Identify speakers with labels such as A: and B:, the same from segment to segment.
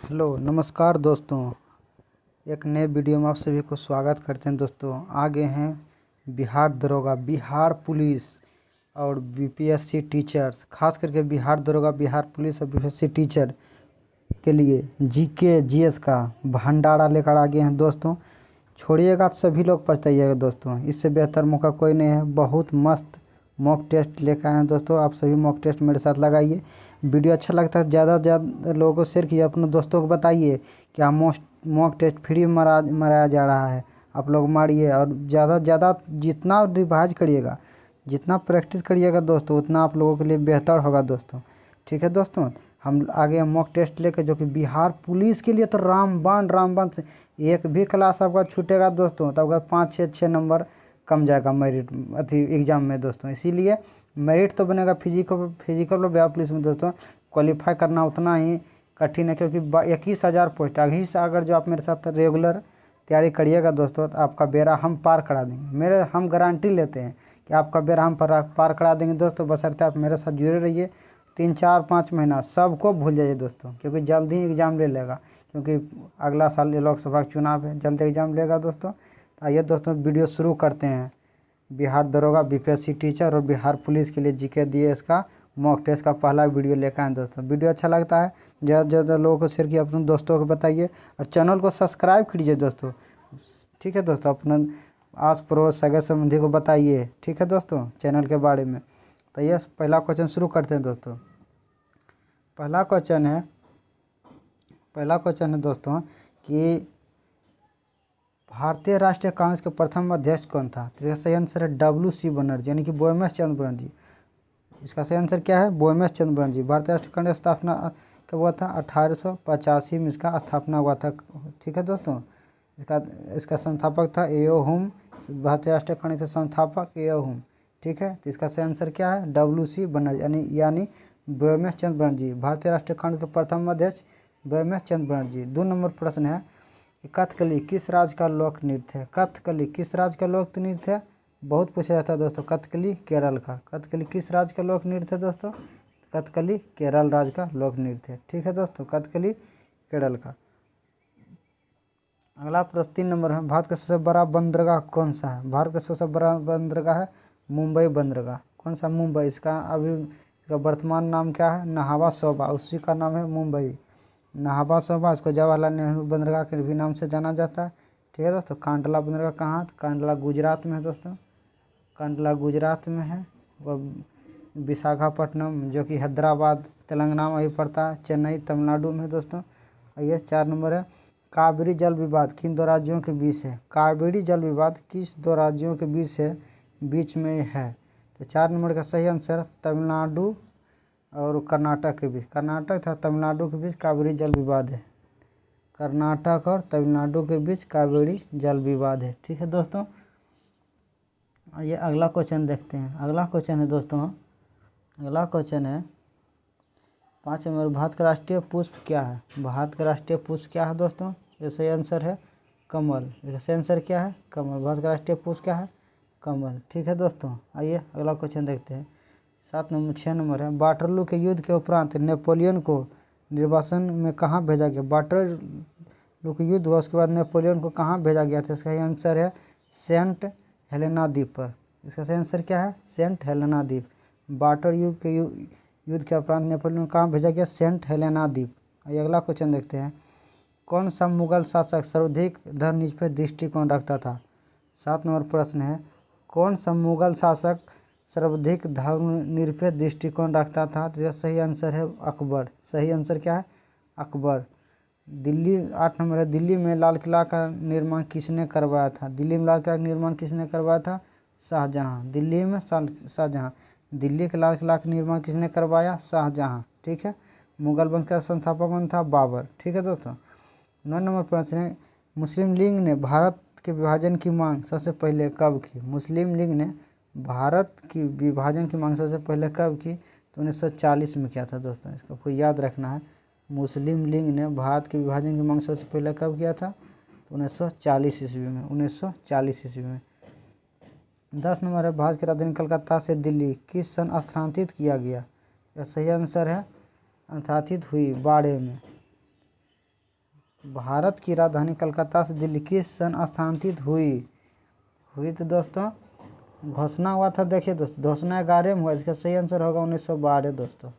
A: Hello नमस्कार दोस्तों, एक नए वीडियो में आप सभी को स्वागत करते हैं। दोस्तों आगे हैं बिहार दरोगा, बिहार पुलिस और बीपीएससी टीचर्स, खास करके बिहार दरोगा, बिहार पुलिस और बीपीएससी टीचर के लिए जीके जीएस का भंडारा लेकर आ गए हैं। दोस्तों छोड़िएगा तो सभी लोग पछताइएगा। दोस्तों इससे बेहतर मौका कोई नहीं है। बहुत मस्त मॉक टेस्ट लेकर आए हैं। दोस्तों आप सभी मॉक टेस्ट मेरे साथ लगाइए। वीडियो अच्छा लगता है ज़्यादा से ज़्यादा लोगों को शेयर कीजिए, अपने दोस्तों को बताइए कि मॉक टेस्ट फ्री में मराया जा रहा है। आप लोग मारिए और ज़्यादा से ज़्यादा जितना रिवाइज करिएगा, जितना प्रैक्टिस करिएगा दोस्तों, उतना आप लोगों के लिए बेहतर होगा। दोस्तों ठीक है दोस्तों, हम आगे मॉक टेस्ट लेकर, जो कि बिहार पुलिस के लिए तो रामबाण से एक भी क्लास आपका छूटेगा दोस्तों तो आपका 5-6 नंबर कम जाएगा मेरिट एग्ज़ाम में। दोस्तों इसीलिए मेरिट तो बनेगा फिजिकल और बिहार पुलिस में। दोस्तों क्वालिफाई करना उतना ही कठिन है, क्योंकि 21,000 पोस्ट अभी से अगर जो आप मेरे साथ रेगुलर तैयारी करिएगा दोस्तों तो आपका बेड़ा हम पार करा देंगे। हम गारंटी लेते हैं कि आपका बेड़ा हम पार करा देंगे दोस्तों, बशर्ते आप मेरे साथ जुड़े रहिए। 3-4-5 महीना सबको भूल जाइए दोस्तों, क्योंकि जल्दी ही एग्ज़ाम ले लेगा, क्योंकि अगला साल लोकसभा का चुनाव है, जल्दी एग्ज़ाम लेगा दोस्तों। तो आइए दोस्तों वीडियो शुरू करते हैं। बिहार दरोगा, बीपीएससी टीचर और बिहार पुलिस के लिए जीके डीएस का मॉक टेस्ट का पहला वीडियो लेकर आए दोस्तों। वीडियो अच्छा लगता है ज़्यादा से ज़्यादा लोगों को शेयर किए, अपने दोस्तों को बताइए और चैनल को सब्सक्राइब कीजिए दोस्तों। ठीक है दोस्तों, अपने आस पड़ोस सगे संबंधी को बताइए। ठीक है दोस्तों चैनल के बारे में। तो ये पहला क्वेश्चन शुरू करते हैं दोस्तों। पहला क्वेश्चन है दोस्तों कि भारतीय राष्ट्रीय कांग्रेस के प्रथम अध्यक्ष कौन था? तो इसका सही आंसर है WC बनर्जी, यानी कि बोयमेश चंद्र बनर्जी। इसका सही आंसर क्या है? बोयमेश चंद्र बनर्जी। भारतीय राष्ट्रीय कांग्रेस स्थापना कब हुआ था? 1885 में इसका स्थापना हुआ था। ठीक है दोस्तों, इसका संस्थापक था एओ हुम। भारतीय राष्ट्रीय कांग्रेस के संस्थापक एओ हुम। ठीक है, तो इसका सही आंसर क्या है? WC बनर्जी, यानी बोयमेश चंद्र बनर्जी। भारतीय राष्ट्रीय कांग्रेस के प्रथम अध्यक्ष बोयमेश चंद्र बनर्जी। 2 नंबर प्रश्न है, कथकली किस राज्य का लोक नृत्य है? कथकली किस राज्य का लोक नृत्य है? बहुत पूछा जाता है दोस्तों। कथकली केरल का। कथकली किस राज्य का लोक नृत्य है दोस्तों? कथकली केरल राज्य का लोक नृत्य है। ठीक है दोस्तों, कथकली केरल का। अगला प्रश्न 3 नंबर है, भारत का सबसे बड़ा बंदरगाह कौन सा है? भारत का सबसे बड़ा बंदरगाह है मुंबई बंदरगाह। कौन सा? मुंबई। इसका वर्तमान नाम क्या है? नाहवा शोभा, उसी का नाम है मुंबई। नाहवा शोभा, इसको जवाहरलाल नेहरू बंदरगाह के भी नाम से जाना जाता है। ठीक है दोस्तों, कांडला बंदरगाह कहाँ? कांडला गुजरात में है दोस्तों। कांडला गुजरात में है। वह विशाखापट्टनम, जो कि हैदराबाद तेलंगाना में ही पड़ता है, चेन्नई तमिलनाडु में है दोस्तों। आइए 4 नंबर है, कावेरी जल विवाद किन 2 राज्यों के बीच है? कावेरी जल विवाद किस 2 राज्यों के बीच में है? तो 4 नंबर का सही आंसर तमिलनाडु और कर्नाटक के बीच। कर्नाटक तथा तमिलनाडु के बीच कावेरी जल विवाद है। कर्नाटक और तमिलनाडु के बीच कावेरी जल विवाद है। ठीक है दोस्तों, ये अगला क्वेश्चन देखते हैं। अगला क्वेश्चन है दोस्तों, अगला क्वेश्चन है 5 नंबर, भारत का राष्ट्रीय पुष्प क्या है? भारत का राष्ट्रीय पुष्प क्या है दोस्तों? ये सही आंसर है कमल। इसका सही आंसर क्या है? कमल। भारत का राष्ट्रीय पुष्प क्या है? कमल। ठीक है दोस्तों, आइए अगला क्वेश्चन देखते हैं। 6 नंबर है, वाटरलू के युद्ध के उपरांत नेपोलियन को निर्वासन में कहाँ भेजा गया? वाटरलू के युद्ध हुआ, उसके बाद नेपोलियन को कहाँ भेजा गया था? इसका आंसर है सेंट हेलेना द्वीप पर। इसका सही आंसर क्या है? सेंट हेलेना द्वीप। वाटरलू के युद्ध के उपरांत नेपोलियन को कहाँ भेजा गया? सेंट हेलेना द्वीप। अगला क्वेश्चन देखते हैं, कौन सा मुगल शासक सर्वाधिक धर्मनिरपेक्ष दृष्टिकोण रखता था? 7 नंबर प्रश्न है, कौन सा मुगल शासक सर्वाधिक धर्मनिरपेक्ष दृष्टिकोण रखता था? तो सही आंसर है अकबर। सही आंसर क्या है? अकबर। 8 नंबर है, दिल्ली में लाल किला का निर्माण किसने करवाया था? दिल्ली में लाल किला का निर्माण किसने करवाया था? शाहजहां। दिल्ली में शाहजहां। दिल्ली के लाल किला का निर्माण किसने करवाया? शाहजहां। ठीक है, मुगल वंश का संस्थापक कौन था? बाबर। ठीक है दोस्तों। 9 नंबर प्रश्न है, मुस्लिम लीग ने भारत के विभाजन की मांग सबसे पहले कब की? मुस्लिम लीग ने भारत की विभाजन की मांग सबसे पहले कब की? तो 1940 में किया था दोस्तों। इसको आपको याद रखना है, मुस्लिम लीग ने भारत के विभाजन की मांग सबसे पहले कब किया था? तो 1940 ईस्वी में। 1940 ईस्वी में। 10 नंबर है, भारत की राजधानी कलकत्ता से दिल्ली किस सन स्थानांतरित किया गया? यह सही आंसर है, स्थानांतरित हुई 12 में। भारत की राजधानी कलकत्ता से दिल्ली किस सन स्थानांतरित हुई तो दोस्तों घोषणा हुआ था। देखिए दोस्तों घोषणा 11 में हुआ, इसका सही आंसर होगा 1912 दोस्तों।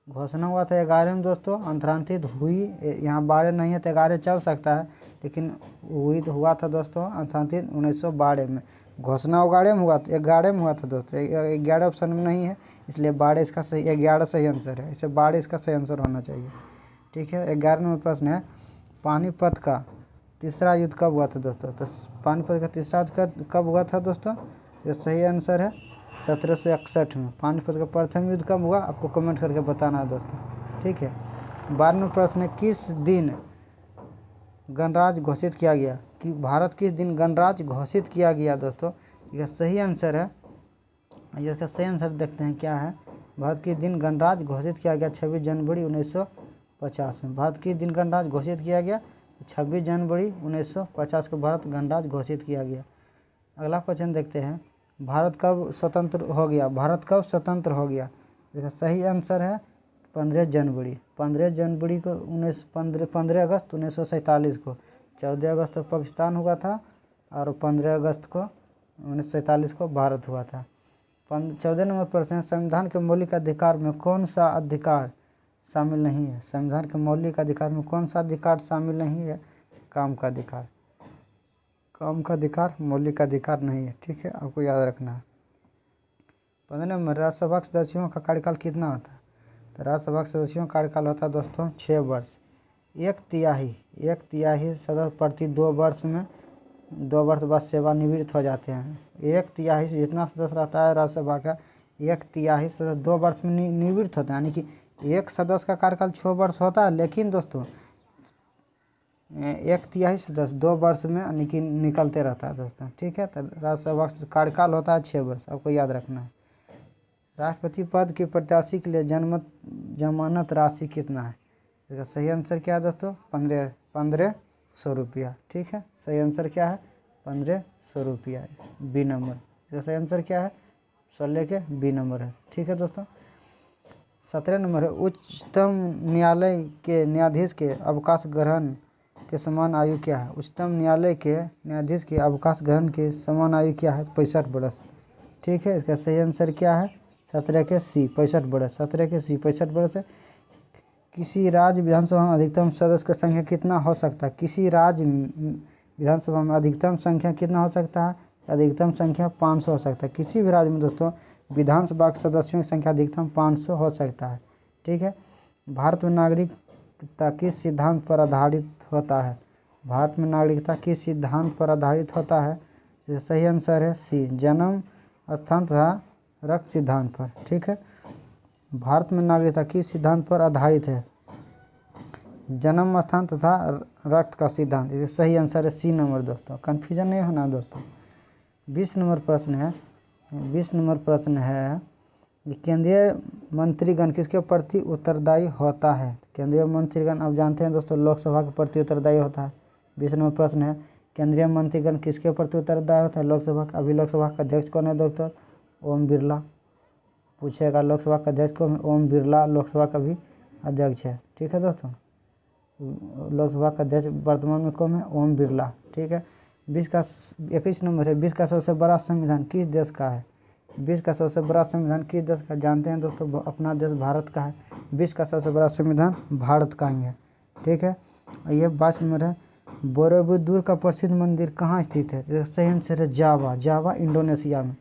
A: घोषणा हुआ था 11 में दोस्तों, अंतरांतरित हुई यहाँ 12 नहीं है तो 11 चल सकता है, लेकिन हुई तो हुआ था दोस्तों अंतरांतरित 1912 में। घोषणा 11 में हुआ, 11 में हुआ था दोस्तों, 11 ऑप्शन में नहीं है, इसलिए 12 इसका सही, 11 सही आंसर है, इसे 12 इसका सही आंसर होना चाहिए। ठीक है, 11 नंबर प्रश्न है, पानीपत का तीसरा युद्ध कब हुआ था दोस्तों? तो पानीपत का तीसरा युद्ध कब हुआ था दोस्तों? ये सही आंसर है 1761 में। पानीपत का प्रथम युद्ध कब हुआ, आपको कमेंट करके बताना है दोस्तों। ठीक है, 12वां प्रश्न है, किस दिन गणराज्य घोषित किया गया? कि भारत किस दिन गणराज्य घोषित किया गया दोस्तों? यह सही आंसर है, इसका सही आंसर देखते हैं क्या है। भारत किस दिन गणराज्य घोषित किया गया? 26 जनवरी 1950 में। भारत किस दिन गणराज्य घोषित किया गया? 26 जनवरी 1950 को भारत गणराज्य घोषित किया गया। अगला क्वेश्चन देखते हैं, भारत कब स्वतंत्र हो गया? भारत कब स्वतंत्र हो गया? इसका सही आंसर है 15 जनवरी। 15 जनवरी को 15 अगस्त 1947 को। 14 अगस्त को पाकिस्तान हुआ था और 15 अगस्त को 1947 को भारत हुआ था। 14 नंबर प्रश्न, संविधान के मौलिक अधिकार में कौन सा अधिकार शामिल नहीं है? संविधान के मौलिक अधिकार में कौन सा अधिकार शामिल नहीं है? काम का अधिकार। काम का अधिकार मौलिक अधिकार नहीं है। ठीक है, आपको याद रखना है। 15 नंबर, राज्यसभा के सदस्यों का कार्यकाल कितना होता है? तो राज्यसभा के सदस्यों का कार्यकाल होता है दोस्तों 6 वर्ष। एक तिहाई सदस्य प्रति 2 वर्ष में 2 वर्ष बाद सेवानिवृत्त हो जाते हैं। एक तिहाई से जितना सदस्य रहता है राज्यसभा का, एक तिहाई सदस्य 2 वर्ष में निवृत्त होता है, यानी कि एक सदस्य का कार्यकाल 6 वर्ष होता है, लेकिन दोस्तों एक तिहाई सदस्य 2 वर्ष में यानी कि निकलते रहता है दोस्तों। ठीक है, तो राज्यसभा का कार्यकाल होता है 6 वर्ष, आपको याद रखना है। राष्ट्रपति पद के प्रत्याशी के लिए जमानत राशि कितना है? इसका सही आंसर क्या है दोस्तों? 1500 रुपया। ठीक है, सही आंसर क्या है? 1500 रुपया, बी नंबर। इसका सही आंसर क्या है? 16 के बी नंबर है। ठीक है दोस्तों, 17 नंबर है, उच्चतम न्यायालय के न्यायाधीश के अवकाश ग्रहण के समान आयु क्या है? उच्चतम न्यायालय के न्यायाधीश के अवकाश ग्रहण के समान आयु क्या है? 65 वर्ष। ठीक है, इसका सही आंसर क्या है? 17 के सी, 65 वर्ष। 17 के सी, 65 वर्ष है। किसी राज्य विधानसभा में अधिकतम सदस्य की संख्या कितना हो सकता है? किसी राज्य विधानसभा में अधिकतम संख्या कितना हो सकता है? अधिकतम संख्या 500 हो सकता है। किसी भी राज्य में दोस्तों विधानसभा के सदस्यों की संख्या अधिकतम 500 हो सकता है। ठीक है, भारत में नागरिकता किस सिद्धांत पर आधारित होता है? भारत में नागरिकता किस सिद्धांत पर आधारित होता है? सही आंसर है सी, जन्म स्थान तथा रक्त सिद्धांत पर। ठीक है, भारत में नागरिकता किस सिद्धांत पर आधारित है? जन्म स्थान तथा रक्त का सिद्धांत। ये सही आंसर है सी नंबर दोस्तों, कन्फ्यूजन नहीं होना दोस्तों। 20 नंबर प्रश्न है, 20 नंबर प्रश्न है, केंद्रीय मंत्रीगण किसके प्रति उत्तरदायी होता है? केंद्रीय मंत्रीगण आप जानते हैं दोस्तों लोकसभा के प्रति उत्तरदायी होता है। 20 नंबर प्रश्न है, केंद्रीय मंत्रीगण किसके प्रति उत्तरदायी होता है? लोकसभा का। अभी लोकसभा का अध्यक्ष कौन है दोस्तों? ओम बिरला। पूछेगा लोकसभा का अध्यक्ष कौन है? ओम बिरला लोकसभा का भी अध्यक्ष है। ठीक है दोस्तों, लोकसभा का अध्यक्ष वर्तमान में कौन है? ओम बिरला। ठीक है, 21 नंबर है, 20 का सबसे बड़ा संविधान किस देश का है? 20 का सबसे बड़ा संविधान किस देश का? जानते हैं दोस्तों अपना देश भारत का है। 20 का सबसे बड़ा संविधान भारत का ही है। ठीक है, ये 22 नंबर है, बोरोबुदुर का प्रसिद्ध मंदिर कहाँ स्थित है? तो सही आंसर है जावा इंडोनेशिया में।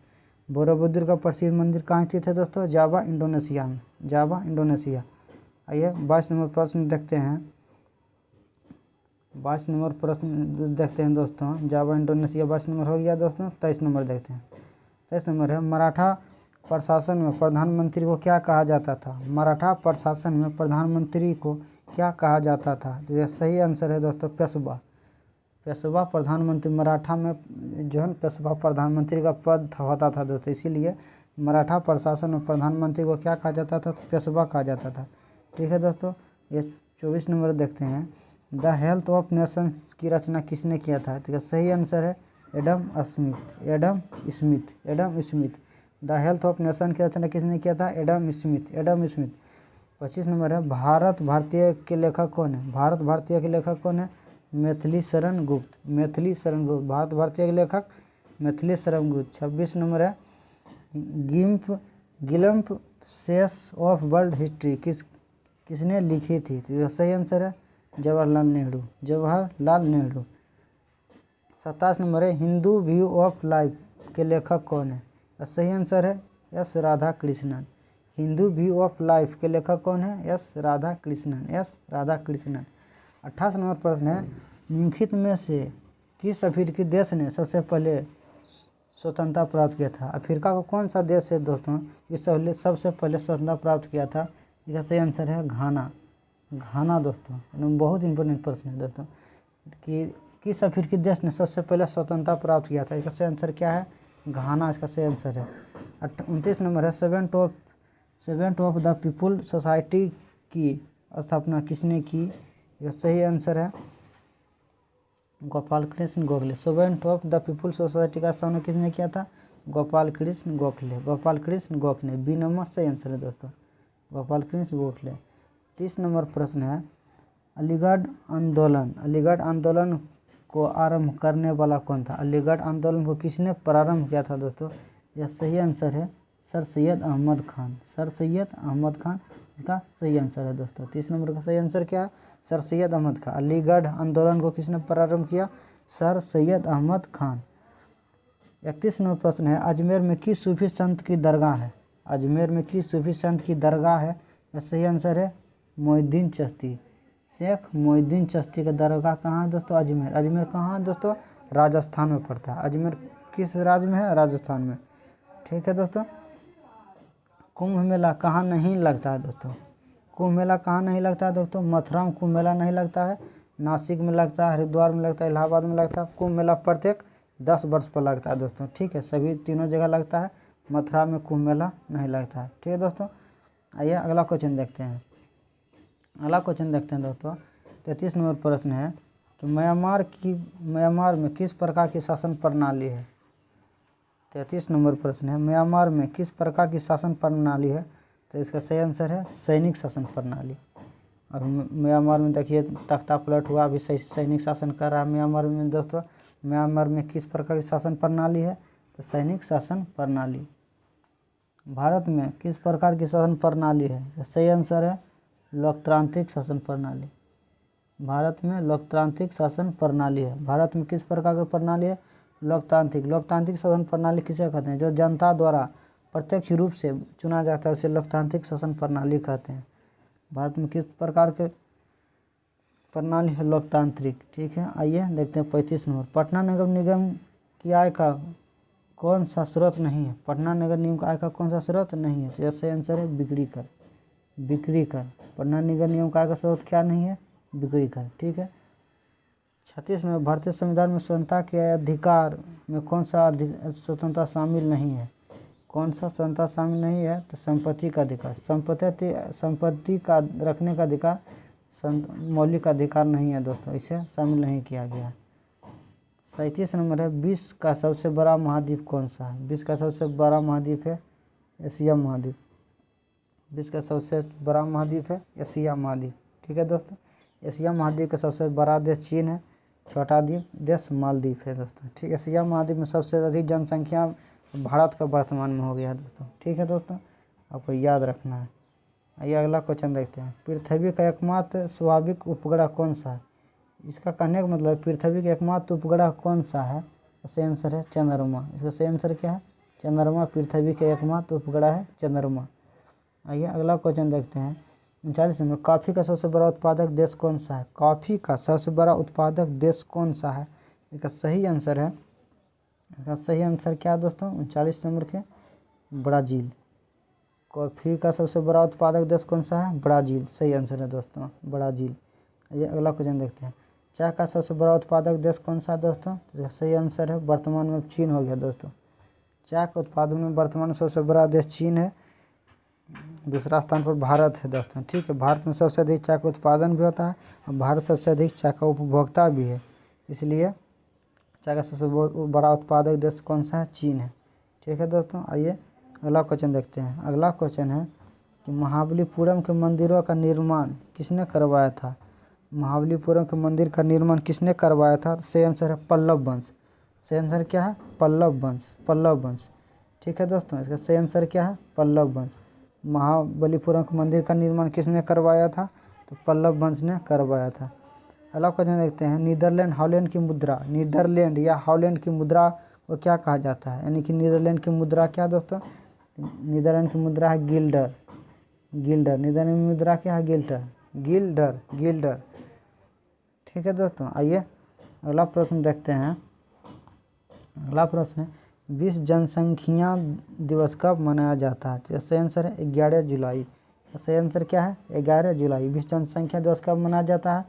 A: बोरोबुदुर का प्रसिद्ध मंदिर कहाँ स्थित है दोस्तों? जावा इंडोनेशिया में, जावा इंडोनेशिया। आइए 22 नंबर प्रश्न देखते हैं। 22 नंबर प्रश्न देखते हैं दोस्तों, जावा इंडोनेशिया 22 नंबर हो गया दोस्तों। 23 नंबर देखते हैं। 23 नंबर है, मराठा प्रशासन में प्रधानमंत्री को क्या कहा जाता था? मराठा प्रशासन में प्रधानमंत्री को क्या कहा जाता था? तो यह सही आंसर है दोस्तों पेशवा। पेशवा प्रधानमंत्री, मराठा में जो है पेशवा प्रधानमंत्री का पद होता था दोस्तों, इसीलिए मराठा प्रशासन में प्रधानमंत्री को क्या कहा जाता था? तो पेशवा कहा जाता था। ठीक है दोस्तों, ये 24 नंबर देखते हैं, द हेल्थ ऑफ नेशंस की रचना किसने किया था? तो सही आंसर है Adam Smith. The health of nation की रचना किसने किया था? Adam Smith. 25 नंबर है भारत भारतीय के लेखक कौन है? भारत भारतीय के लेखक कौन है? मैथिली शरण गुप्त। मैथिली शरण गुप्त भारत भारतीय के लेखक मैथिली शरण गुप्त। 26 नंबर है गिल्प सेस ऑफ वर्ल्ड हिस्ट्री किसने लिखी थी? तो यह सही आंसर है जवाहरलाल नेहरू। जवाहरलाल नेहरू। 27 नंबर है हिंदू व्यू ऑफ लाइफ के लेखक कौन है? सही आंसर है S Radha Krishnan. Hindu view of life के लेखक कौन है? S Radha Krishnan. S Radha Krishnan. 28 number प्रश्न है निम्नलिखित में से किस अफ्रीकी देश ने सबसे पहले स्वतंत्रता प्राप्त किया था? अफ्रीका का कौन सा देश है दोस्तों इस सबसे पहले स्वतंत्रता प्राप्त किया था? इसका सही आंसर है घाना। घाना दोस्तों एकदम बहुत इंपॉर्टेंट प्रश्न है दोस्तों कि किस अफ्रीकी देश ने सबसे पहले स्वतंत्रता प्राप्त किया था? इसका सही आंसर क्या है? घाना इसका सही आंसर है। 29 नंबर है seventh of the people society की स्थापना किसने की? इसका सही आंसर है Gopal Krishna Gokhale. Seventh of the people society का स्थापना किसने किया था? गोपाल कृष्ण गोखले। गोपाल कृष्ण गोखले बी नंबर सही आंसर है दोस्तों गोपाल कृष्ण गोखले। 30 नंबर प्रश्न है अलीगढ़ आंदोलन को आरंभ करने वाला कौन था? अलीगढ़ आंदोलन को किसने प्रारंभ किया था दोस्तों? यह सही आंसर है सर सैयद अहमद खान। सर सैयद अहमद खान इसका सही आंसर है दोस्तों। 30 नंबर का सही आंसर क्या है? सर सैयद अहमद खान। अलीगढ़ आंदोलन को किसने प्रारंभ किया? सर सैयद अहमद खान। 31 नंबर प्रश्न है अजमेर में किस सूफी संत की दरगाह है? अजमेर में किस सूफी संत की दरगाह है? यह सही आंसर है मोइनुद्दीन चिश्ती। शेख मोइनुद्दीन चिश्ती का दरगाह कहाँ है दोस्तों? अजमेर। अजमेर कहाँ है दोस्तों? राजस्थान में पड़ता है। अजमेर किस राज्य में है? राजस्थान में। ठीक है दोस्तों। कुंभ मेला कहाँ नहीं लगता है दोस्तों? कुंभ मेला कहाँ नहीं लगता है दोस्तों? मथुरा में कुंभ मेला नहीं लगता है, नासिक में लगता है, हरिद्वार में लगता है, इलाहाबाद में लगता है। कुंभ मेला प्रत्येक 10 वर्ष पर लगता है दोस्तों। ठीक है सभी तीनों जगह लगता है, मथुरा में कुंभ मेला नहीं लगता है। ठीक है दोस्तों। आइए अगला क्वेश्चन देखते हैं। अगला क्वेश्चन देखते हैं दोस्तों। 33 नंबर प्रश्न है कि म्यांमार में किस प्रकार की शासन प्रणाली है? 33 नंबर प्रश्न है म्यांमार में किस प्रकार की शासन प्रणाली है? तो इसका सही आंसर है सैनिक शासन प्रणाली। अभी म्यांमार में देखिए तख्ता पलट हुआ, अभी सैनिक शासन कर रहा है म्यांमार में दोस्तों। म्यांमार में किस प्रकार की शासन प्रणाली है? तो सैनिक शासन प्रणाली। भारत में किस प्रकार की शासन प्रणाली है? तो सही आंसर है लोकतांत्रिक शासन प्रणाली। भारत में लोकतांत्रिक शासन प्रणाली है। भारत में किस प्रकार की प्रणाली है? लोकतांत्रिक शासन प्रणाली किसे कहते हैं? जो जनता द्वारा प्रत्यक्ष रूप से चुना जाता है उसे लोकतांत्रिक शासन प्रणाली कहते हैं। भारत में किस प्रकार के प्रणाली है? लोकतांत्रिक। ठीक है आइए देखते हैं 35 नंबर। पटना नगर निगम की आय का कौन सा स्रोत नहीं है? पटना नगर निगम का आय का कौन सा स्रोत नहीं है? तो सही आंसर है बिक्री कर। बिक्री कर। पटना नगर निगम का आय का स्रोत क्या नहीं है? बिक्री कर। ठीक है। 36 में भारतीय संविधान में स्वतंत्रता के अधिकार में कौन सा स्वतंत्रता शामिल नहीं है? कौन सा स्वतंत्रता शामिल नहीं है? तो संपत्ति का अधिकार। संपत्ति का रखने का अधिकार मौलिक अधिकार नहीं है दोस्तों, इसे शामिल नहीं किया गया। 37 नंबर है विश्व का सबसे बड़ा महाद्वीप कौन सा है? विश्व का सबसे बड़ा महाद्वीप है एशिया महाद्वीप। विश्व का सबसे बड़ा महाद्वीप है एशिया महाद्वीप। ठीक है दोस्तों। एशिया महाद्वीप का सबसे बड़ा देश चीन है, छोटा द्वीप देश मालदीव है दोस्तों। ठीक है। एशिया महाद्वीप में सबसे अधिक जनसंख्या भारत का वर्तमान में हो गया है दोस्तों। ठीक है दोस्तों आपको याद रखना है। आइए अगला क्वेश्चन देखते हैं। पृथ्वी का एकमात्र स्वाभाविक उपग्रह कौन सा है? इसका कहने का मतलब पृथ्वी का एकमात्र उपग्रह कौन सा है? सही आंसर है चंद्रमा। इसका सही आंसर क्या है? चंद्रमा पृथ्वी का एकमात्र उपग्रह है चंद्रमा। आइए अगला क्वेश्चन देखते हैं। 39 नंबर कॉफ़ी का सबसे बड़ा उत्पादक देश कौन सा है? कॉफ़ी का सबसे बड़ा उत्पादक देश कौन सा है? इसका सही आंसर है, इसका सही आंसर क्या है दोस्तों? 39 नंबर के ब्राज़ील। कॉफ़ी का सबसे बड़ा उत्पादक देश कौन सा है? ब्राज़ील। सही आंसर है दोस्तों ब्राज़ील। ये अगला क्वेश्चन देखते हैं। चाय का सबसे बड़ा उत्पादक देश कौन सा है दोस्तों? तो सही आंसर है वर्तमान में चीन हो गया दोस्तों। चाय के उत्पादन में वर्तमान में सबसे बड़ा देश चीन है, दूसरा स्थान पर भारत है दोस्तों। ठीक है। भारत में सबसे अधिक चाय का उत्पादन भी होता है और भारत सबसे अधिक चाय का उपभोक्ता भी है, इसलिए चाय का सबसे बड़ा उत्पादक देश कौन सा है? चीन है। ठीक है दोस्तों। आइए अगला क्वेश्चन देखते हैं। अगला क्वेश्चन है कि महाबलीपुरम के मंदिरों का निर्माण किसने करवाया था? महाबलीपुरम के मंदिर का निर्माण किसने करवाया था? सही आंसर है पल्लव वंश। सही आंसर क्या है? पल्लव वंश। पल्लव वंश। ठीक है दोस्तों, इसका सही आंसर क्या है? पल्लव वंश। महाबलीपुरम के मंदिर का निर्माण किसने करवाया था? तो पल्लव वंश ने करवाया था। अगला क्वेश्चन देखते हैं, नीदरलैंड हॉलैंड की मुद्रा, नीदरलैंड या हॉलैंड की मुद्रा को क्या कहा जाता है? यानी कि नीदरलैंड की मुद्रा क्या दोस्तों? नीदरलैंड की मुद्रा है गिल्डर। गिल्डर। नीदरलैंड की मुद्रा क्या है? गिल्डर। गिल्डर। गिल्डर। ठीक है दोस्तों, आइए अगला प्रश्न देखते हैं। अगला प्रश्न है, विश्व जनसंख्या दिवस कब मनाया जाता है? तो सही आंसर है 11 जुलाई। सही आंसर क्या है? 11 जुलाई। विश्व जनसंख्या दिवस कब मनाया जाता है?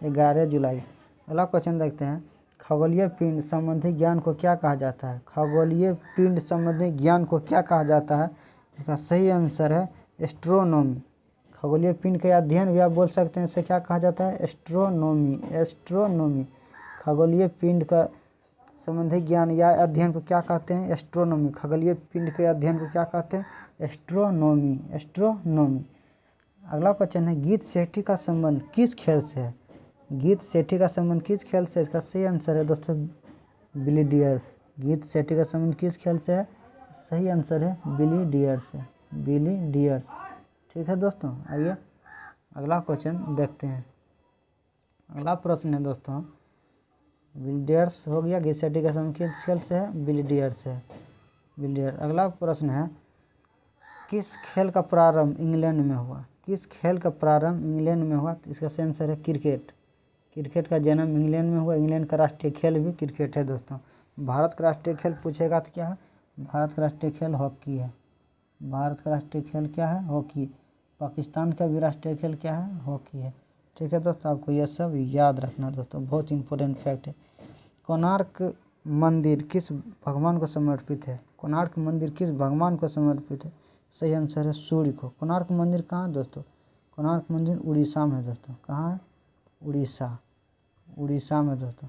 A: 11 जुलाई। अगला क्वेश्चन देखते हैं, खगोलीय पिंड संबंधी ज्ञान को क्या कहा जाता है? खगोलीय पिंड संबंधी ज्ञान को क्या कहा जाता है? इसका सही आंसर है एस्ट्रोनॉमी। खगोलीय पिंड के अध्ययन भी आप बोल सकते हैं, इसे क्या कहा जाता है? एस्ट्रोनॉमी। एस्ट्रोनॉमी। खगोलीय पिंड का संबंधी ज्ञान या अध्ययन को क्या कहते हैं? एस्ट्रोनॉमी। खगोलीय पिंड के अध्ययन को क्या कहते हैं? एस्ट्रोनॉमी। एस्ट्रोनॉमी। अगला क्वेश्चन है, गीत सेठी का संबंध किस खेल से है? गीत सेठी का संबंध किस खेल से? इसका सही आंसर है दोस्तों बिलीडियर्स। गीत सेठी का संबंध किस खेल से है? सही आंसर है बिलीडियर्स से। बिलीडियर्स। ठीक है दोस्तों, आइए अगला क्वेश्चन देखते हैं। अगला प्रश्न है दोस्तों, बिलीडियर्स हो गया, गीत सेठी का संबंध किस खेल से है? बिलीडियर्स से। बिलीडियर्स। अगला प्रश्न है, किस खेल का प्रारंभ इंग्लैंड में हुआ? किस खेल का प्रारंभ इंग्लैंड में हुआ? तो इसका सही आंसर है क्रिकेट। क्रिकेट का जन्म इंग्लैंड में हुआ। इंग्लैंड का राष्ट्रीय खेल भी क्रिकेट है दोस्तों। भारत का राष्ट्रीय खेल पूछेगा तो क्या है? भारत का राष्ट्रीय खेल हॉकी है। भारत का राष्ट्रीय खेल क्या है? हॉकी। पाकिस्तान का भी राष्ट्रीय खेल क्या है? हॉकी है। ठीक है दोस्तों, आपको यह सब याद रखना दोस्तों, बहुत इंपॉर्टेंट फैक्ट है। कोणार्क मंदिर किस भगवान को समर्पित है? कोणार्क मंदिर किस भगवान को समर्पित है? सही आंसर है सूर्य को। कोणार्क मंदिर कहाँ है दोस्तों? कोणार्क मंदिर उड़ीसा में है दोस्तों। कहाँ है? उड़ीसा। उड़ीसा में दोस्तों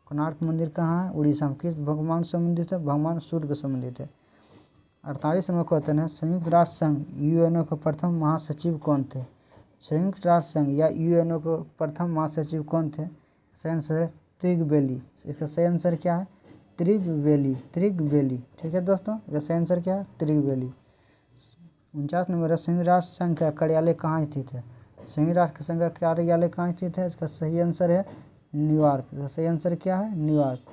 A: कोणार्क मंदिर कहाँ है? उड़ीसा में। किस भगवान से संबंधित है? भगवान सूर्य से संबंधित है। 48वां क्वेश्चन है, संयुक्त राष्ट्र संघ यूएनओ के प्रथम महासचिव कौन थे? संयुक्त राष्ट्र संघ या यूएनओ के प्रथम महासचिव कौन थे? सही आंसर है त्रिगबेली। इसका सही आंसर क्या है? त्रिगबेली। त्रिगबेली। ठीक है दोस्तों, इसका सही आंसर क्या है? त्रिगबेली। 49 नंबर है, संयुक्त राष्ट्र संघ का कार्यालय कहाँ स्थित है? संयुक्त राष्ट्र संघ का कार्यालय कहाँ स्थित है? इसका सही आंसर है न्यूयॉर्क। इसका सही आंसर क्या है? न्यूयॉर्क।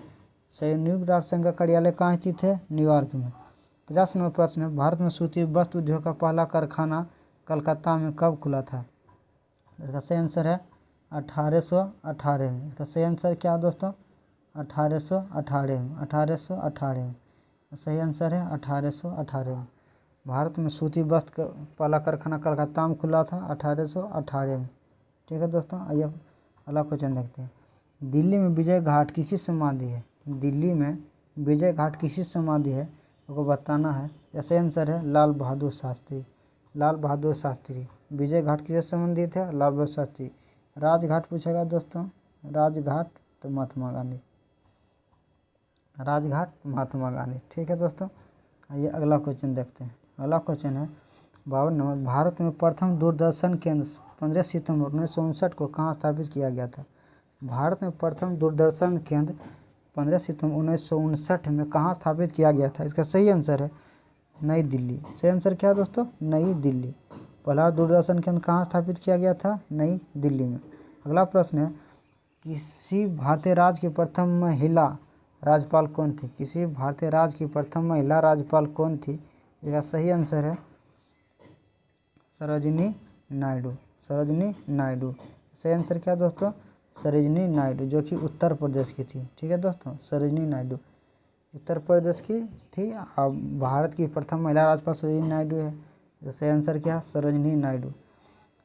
A: संयुक्त राष्ट्र संघ का कार्यालय कहाँ स्थित है? न्यूयॉर्क में। 50 नंबर प्रश्न है, भारत में सूती वस्त्र उद्योग का पहला कारखाना कलकत्ता में कब खुला था? इसका सही आंसर है 1818 में। इसका सही आंसर क्या है दोस्तों? 1818 में। 1818 में। सही आंसर है 1818 में। भारत में सूती वस्त्र का पहला कारखाना कलकत्ता में खुला था 1818 में। ठीक है दोस्तों, आइए अगला क्वेश्चन देखते हैं। दिल्ली में विजय घाट की किस समाधि है? दिल्ली में विजय घाट किसी समाधि है को बताना है। ऐसे आंसर है लाल बहादुर शास्त्री। लाल बहादुर शास्त्री। विजय घाट किससे संबंधित है? लाल बहादुर शास्त्री। राजघाट पूछेगा दोस्तों, राजघाट तो महात्मा गांधी। राजघाट महात्मा गांधी। ठीक है दोस्तों, आइए अगला क्वेश्चन देखते हैं। अगला क्वेश्चन है 52 नंबर, भारत में प्रथम दूरदर्शन केंद्र 15 सितंबर 1959 को कहाँ स्थापित किया गया था? भारत में प्रथम दूरदर्शन केंद्र 15 सितंबर 1959 में कहाँ स्थापित किया गया था? इसका सही आंसर है नई दिल्ली। सही आंसर क्या है दोस्तों? नई दिल्ली। पहला दूरदर्शन केंद्र कहाँ स्थापित किया गया था? नई दिल्ली में। अगला प्रश्न है, किसी भारतीय राज्य की प्रथम महिला राज्यपाल कौन थी? किसी भारतीय राज्य की प्रथम महिला राज्यपाल कौन थी? इसका सही आंसर है सरोजिनी नायडू। सरोजिनी नायडू। सही आंसर क्या है दोस्तों? सरोजिनी नायडू, जो कि उत्तर प्रदेश की थी। ठीक है दोस्तों, सरोजिनी नायडू उत्तर प्रदेश की थी। भारत की प्रथम महिला राज्यपाल सरोजिनी नायडू है। तो सही आंसर क्या है? सरोजिनी नायडू।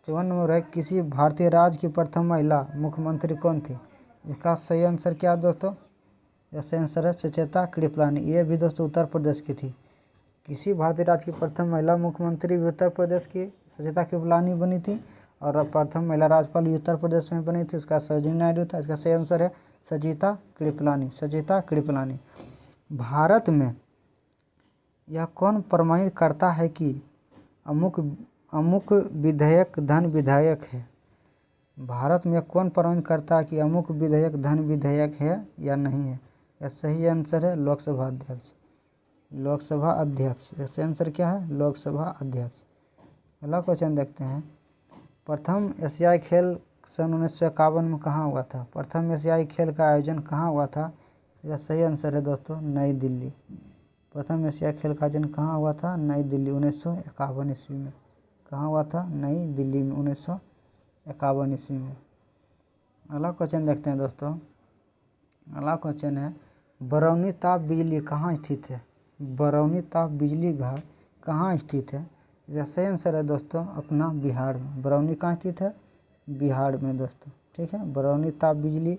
A: 54 नंबर है, किसी भारतीय राज्य की प्रथम महिला मुख्यमंत्री कौन थी? इसका सही आंसर क्या है दोस्तों? यह सही आंसर है सुचेता कृपलानी। ये भी दोस्तों उत्तर प्रदेश की थी। किसी भारतीय राज्य की प्रथम महिला मुख्यमंत्री भी उत्तर प्रदेश की सुचेता कृपलानी बनी थी, और प्रथम महिला राज्यपाल भी उत्तर प्रदेश में बनी थी, उसका सरोजिनी नायडू था। इसका सही आंसर है सचिता कृपलानी। सचिता कृपलानी। भारत में यह कौन प्रमाणित करता है कि अमुक विधेयक धन विधेयक है। भारत में कौन प्रमाणित करता है कि अमुक विधेयक धन विधेयक है या नहीं है? या सही आंसर है लोकसभा अध्यक्ष। लोकसभा अध्यक्ष, सही आंसर क्या है? लोकसभा अध्यक्ष। अगला क्वेश्चन देखते हैं। प्रथम एशियाई खेल सन 1951 में कहाँ हुआ था? प्रथम एशियाई खेल का आयोजन कहाँ हुआ था? इसका सही आंसर है दोस्तों नई दिल्ली। प्रथम एशियाई खेल का आयोजन कहाँ हुआ था? नई दिल्ली 1951 ईस्वी में। कहाँ हुआ था? नई दिल्ली में 1951 ईस्वी में। अगला क्वेश्चन देखते हैं दोस्तों। अगला क्वेश्चन है बरौनी ताप बिजली कहाँ स्थित है? बरौनी ताप बिजली घर कहाँ स्थित है? इसका सही आंसर है दोस्तों अपना बिहार में। बरौनी कहाँ स्थित है? बिहार में दोस्तों। ठीक है, बरौनी ताप बिजली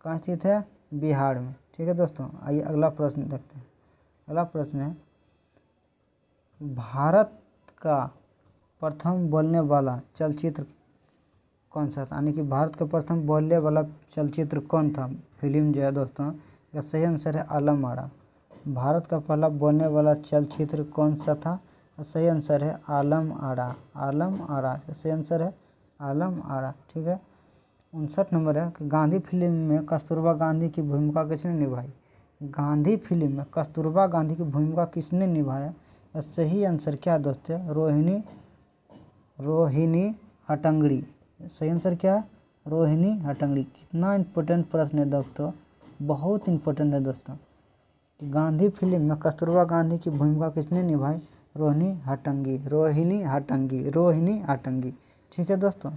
A: कहाँ स्थित है? बिहार में। ठीक है दोस्तों, आइए अगला प्रश्न देखते हैं। अगला प्रश्न है भारत का प्रथम बोलने वाला चलचित्र कौन सा था? यानी कि भारत का प्रथम बोलने वाला चलचित्र कौन था? फिल्म जो है दोस्तों, इसका सही आंसर है आलम आरा। भारत का पहला बोलने वाला चलचित्र कौन सा था? सही आंसर है आलम आरा। आलम आरा, सही आंसर है आलम आरा। ठीक है, 59 नंबर है कि गांधी फिल्म में कस्तूरबा गांधी की भूमिका किसने निभाई? गांधी फिल्म में कस्तूरबा गांधी की भूमिका किसने निभाया? सही आंसर क्या है दोस्तों? रोहिणी हट्टंगडी। सही आंसर क्या है? रोहिणी हट्टंगडी। कितना इम्पोर्टेंट प्रश्न है दोस्तों, बहुत इम्पोर्टेंट है दोस्तों। गांधी फिल्म में कस्तूरबा गांधी की भूमिका किसने निभाई? रोहिणी हट्टंगी। रोहिणी हट्टंगी, रोहिणी हट्टंगी। ठीक है दोस्तों,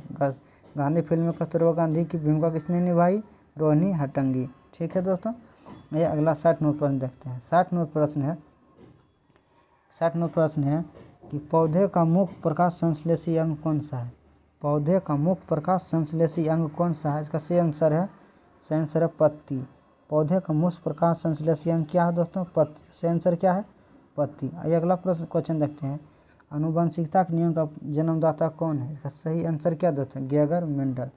A: गांधी फिल्म में कस्तूरबा गांधी की भूमिका किसने निभाई? रोहिणी हट्टंगी। ठीक है दोस्तों, ये अगला 60 नंबर प्रश्न देखते हैं। 60 नंबर प्रश्न है कि पौधे का मुख्य प्रकाश संश्लेषी अंग कौन सा है? पौधे का मुख्य प्रकाश संश्लेषी अंग कौन सा है? इसका सही आंसर है पत्ती। पौधे का मुख्य प्रकाश संश्लेषी अंग क्या है दोस्तों? पत्ती। सही आंसर क्या है? पत्ती। आइए अगला प्रश्न क्वेश्चन देखते हैं। आनुवंशिकता के नियम का जन्मदाता कौन है? इसका सही आंसर क्या दोस्तों? Geiger Mendel.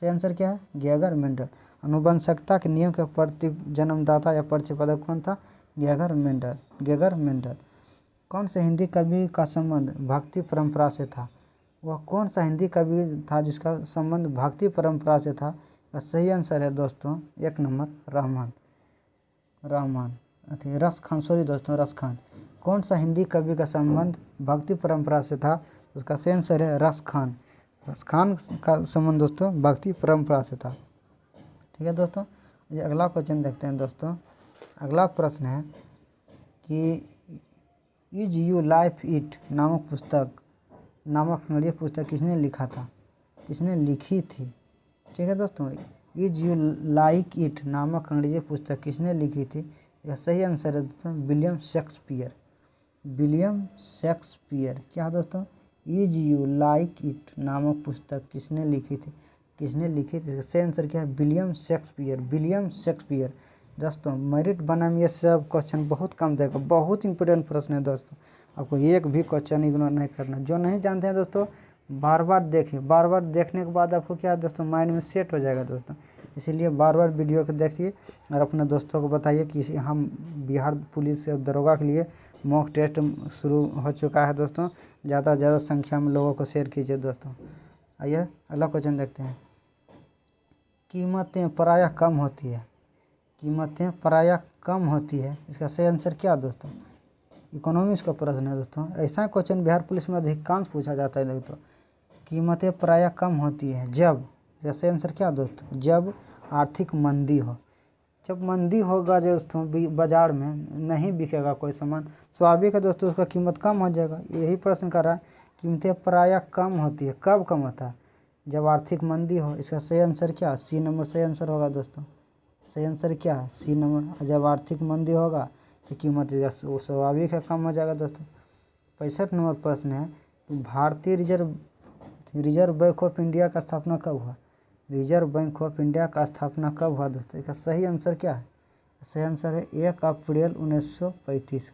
A: सही आंसर क्या है? Geiger Mendel. आनुवंशिकता के नियम का जन्मदाता या प्रतिपादक कौन था? Geiger Mendel. कौन से हिंदी कवि का संबंध भक्ति परंपरा से था? वह कौन सा हिंदी कवि था जिसका संबंध भक्ति परंपरा से था? सही आंसर है दोस्तों 1 नंबर रहमान रस खान। सॉरी दोस्तों, रस खान। कौन सा हिंदी कवि का संबंध भक्ति परंपरा से था? उसका सही आंसर है रस खान। रस खान का संबंध दोस्तों भक्ति परंपरा से था। ठीक है दोस्तों, ये अगला क्वेश्चन देखते हैं दोस्तों। अगला प्रश्न है कि इज यू लाइफ इट नामक अंग्रेजी पुस्तक किसने लिखा था? किसने लिखी थी? ठीक है दोस्तों, इज यू लाइक इट नामक अंग्रेजी पुस्तक किसने लिखी थी? यह सही आंसर है दोस्तों विलियम शेक्सपियर। William Shakespeare. क्या दोस्तों? इज यू लाइक इट नामक पुस्तक किसने लिखी थी? सही आंसर क्या है? William Shakespeare. दोस्तों मेरिट बना में ये सब क्वेश्चन बहुत कम देगा, बहुत इंपॉर्टेंट प्रश्न है दोस्तों। आपको एक भी क्वेश्चन इग्नोर नहीं करना। जो नहीं जानते हैं दोस्तों बार बार देखिए, बार बार देखने के बाद आपको क्या दोस्तों माइंड में सेट हो जाएगा दोस्तों। इसीलिए बार बार वीडियो को देखिए और अपने दोस्तों को बताइए कि हम बिहार पुलिस दरोगा के लिए मॉक टेस्ट शुरू हो चुका है दोस्तों। ज़्यादा से ज़्यादा संख्या में लोगों को शेयर कीजिए दोस्तों। आइए अगला क्वेश्चन देखते हैं। कीमतें प्रायः कम होती है, इसका सही आंसर क्या दोस्तों? इकोनॉमिक्स का प्रश्न है दोस्तों। ऐसा क्वेश्चन बिहार पुलिस में अधिकांश पूछा जाता है दोस्तों। कीमतें प्रायः कम होती है जब, इसका सही आंसर क्या दोस्तों? जब आर्थिक मंदी हो। जब मंदी होगा दोस्तों बाजार में नहीं बिकेगा कोई सामान, स्वाभाविक है दोस्तों उसका कीमत कम हो जाएगा। यही प्रश्न कर रहा है, कीमतें प्रायः कम होती है, कब कम होता है? जब आर्थिक मंदी हो। इसका सही आंसर क्या? सी नंबर सही आंसर होगा दोस्तों। सही आंसर क्या है? C number. जब आर्थिक मंदी होगा तो कीमत स्वाभाविक है कम हो जाएगा दोस्तों। 65 नंबर प्रश्न है, भारतीय रिजर्व बैंक ऑफ इंडिया का स्थापना कब हुआ? रिजर्व बैंक ऑफ इंडिया का स्थापना कब हुआ दोस्तों? इसका सही आंसर क्या है? सही आंसर है 1 अप्रैल 1935।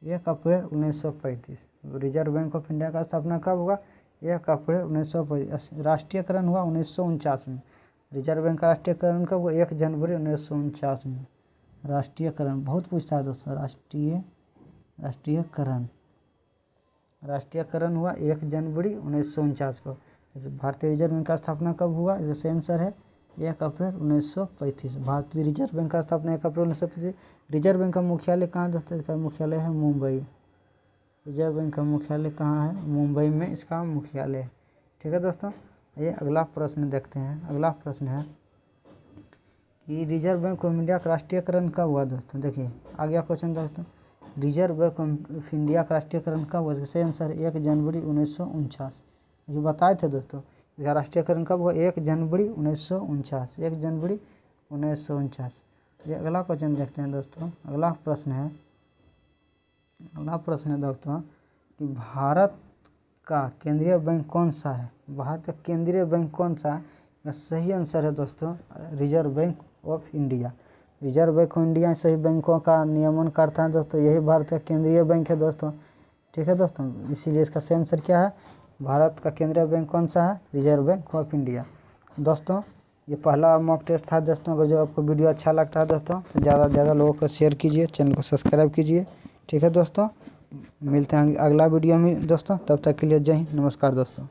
A: 1 अप्रैल 1935 रिजर्व बैंक ऑफ इंडिया का स्थापना कब हुआ? 1 अप्रैल 1935। राष्ट्रीयकरण हुआ 1949 में। रिजर्व बैंक का राष्ट्रीयकरण कब हुआ? 1 जनवरी 1949 में। राष्ट्रीयकरण बहुत पूछता है दोस्तों, राष्ट्रीयकरण। राष्ट्रीयकरण हुआ 1 जनवरी 1949 को। जैसे भारतीय रिजर्व बैंक का स्थापना कब हुआ, जैसे आंसर है 1 अप्रैल 1935। भारतीय रिजर्व बैंक का स्थापना 1 अप्रैल 1935। रिजर्व बैंक का मुख्यालय कहाँ दोस्तों, इसका मुख्यालय है मुंबई। रिजर्व बैंक का मुख्यालय कहाँ है, मुंबई में इसका मुख्यालय है। ठीक है दोस्तों, ये अगला प्रश्न देखते हैं। अगला प्रश्न है कि रिजर्व बैंक ऑफ इंडिया का राष्ट्रीयकरण कब हुआ दोस्तों। देखिए आ गया क्वेश्चन दोस्तों, रिजर्व बैंक ऑफ इंडिया का राष्ट्रीयकरण कब हुआ, इसका आंसर 1 जनवरी 1949। ये बताए थे दोस्तों, इसका राष्ट्रीयकरण कब हुआ, 1 जनवरी 1949। 1 जनवरी 1949। ये अगला क्वेश्चन देखते हैं दोस्तों। अगला प्रश्न है दोस्तों कि भारत का केंद्रीय बैंक कौन सा है। भारत का केंद्रीय बैंक कौन सा है, सही आंसर है दोस्तों reserve bank of India. Reserve bank of India सभी बैंकों का नियमन करता है दोस्तों, यही भारत का केंद्रीय बैंक है दोस्तों। ठीक है दोस्तों, इसीलिए इसका सही आंसर क्या है, भारत का केंद्रीय बैंक कौन सा है, रिजर्व बैंक ऑफ इंडिया। दोस्तों ये पहला मॉक टेस्ट था दोस्तों। अगर जो आपको वीडियो अच्छा लगता है दोस्तों तो ज़्यादा से ज़्यादा लोगों को शेयर कीजिए, चैनल को सब्सक्राइब कीजिए। ठीक है दोस्तों, मिलते हैं अगला वीडियो में दोस्तों, तब तक के लिए जय हिंद, नमस्कार दोस्तों।